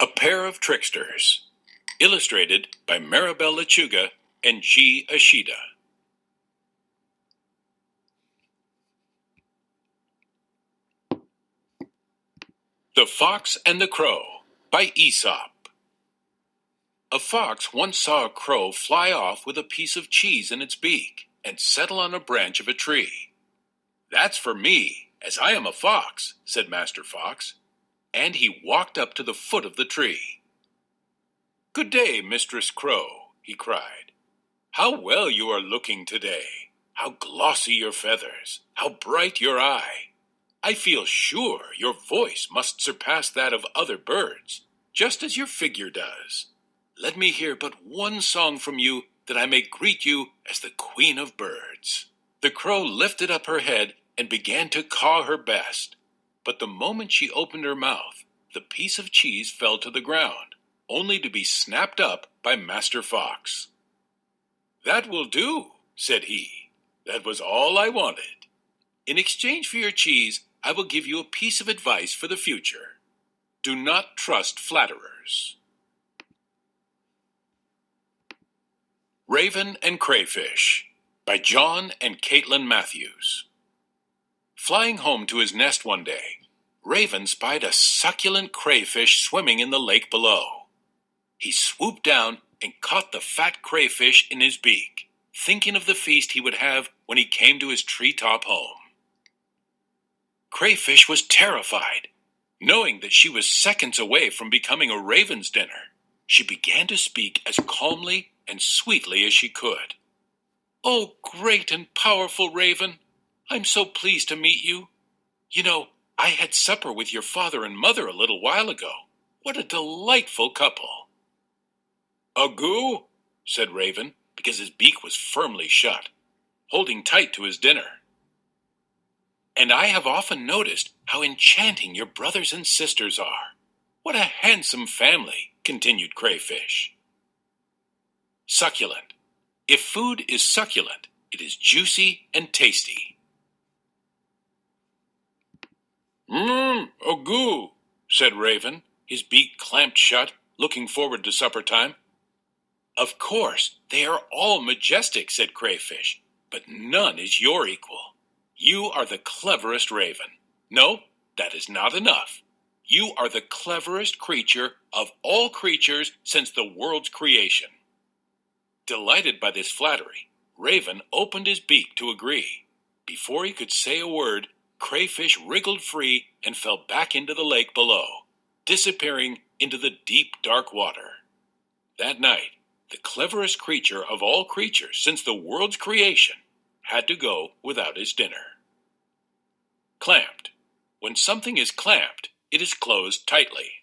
A Pair of Tricksters, illustrated by Maribel Lechuga and G. Ashida. The Fox and the Crow by Aesop. A fox once saw a crow fly off with a piece of cheese in its beak and settle on a branch of a tree. "That's for me, as I am a fox," said Master Fox, and he walked up to the foot of the tree. "Good day, Mistress Crow," he cried. "How well you are looking today! How glossy your feathers! How bright your eye! I feel sure your voice must surpass that of other birds, just as your figure does. Let me hear but one song from you, that I may greet you as the Queen of Birds." The crow lifted up her head and began to caw her best, but the moment she opened her mouth, the piece of cheese fell to the ground, only to be snapped up by Master Fox. "That will do," said he. "That was all I wanted. In exchange for your cheese, I will give you a piece of advice for the future. Do not trust flatterers." Raven and Crayfish by John and Caitlin Matthews. Flying home to his nest one day, Raven spied a succulent crayfish swimming in the lake below. He swooped down and caught the fat crayfish in his beak, thinking of the feast he would have when he came to his treetop home. Crayfish was terrified. Knowing that she was seconds away from becoming a raven's dinner, she began to speak as calmly and sweetly as she could. "Oh, great and powerful Raven, I'm so pleased to meet you. You know, I had supper with your father and mother a little while ago. What a delightful couple." "Agoo," said Raven, because his beak was firmly shut, holding tight to his dinner. "And I have often noticed how enchanting your brothers and sisters are. What a handsome family," continued Crayfish. Succulent. If food is succulent, it is juicy and tasty. Agoo," said Raven, his beak clamped shut, looking forward to supper time. "Of course, they are all majestic," said Crayfish, "but none is your equal. You are the cleverest raven. No, that is not enough. You are the cleverest creature of all creatures since the world's creation." Delighted by this flattery, Raven opened his beak to agree. Before he could say a word, Crayfish wriggled free and fell back into the lake below, disappearing into the deep, dark water. That night, the cleverest creature of all creatures since the world's creation had to go without his dinner. Clamped. When something is clamped, it is closed tightly.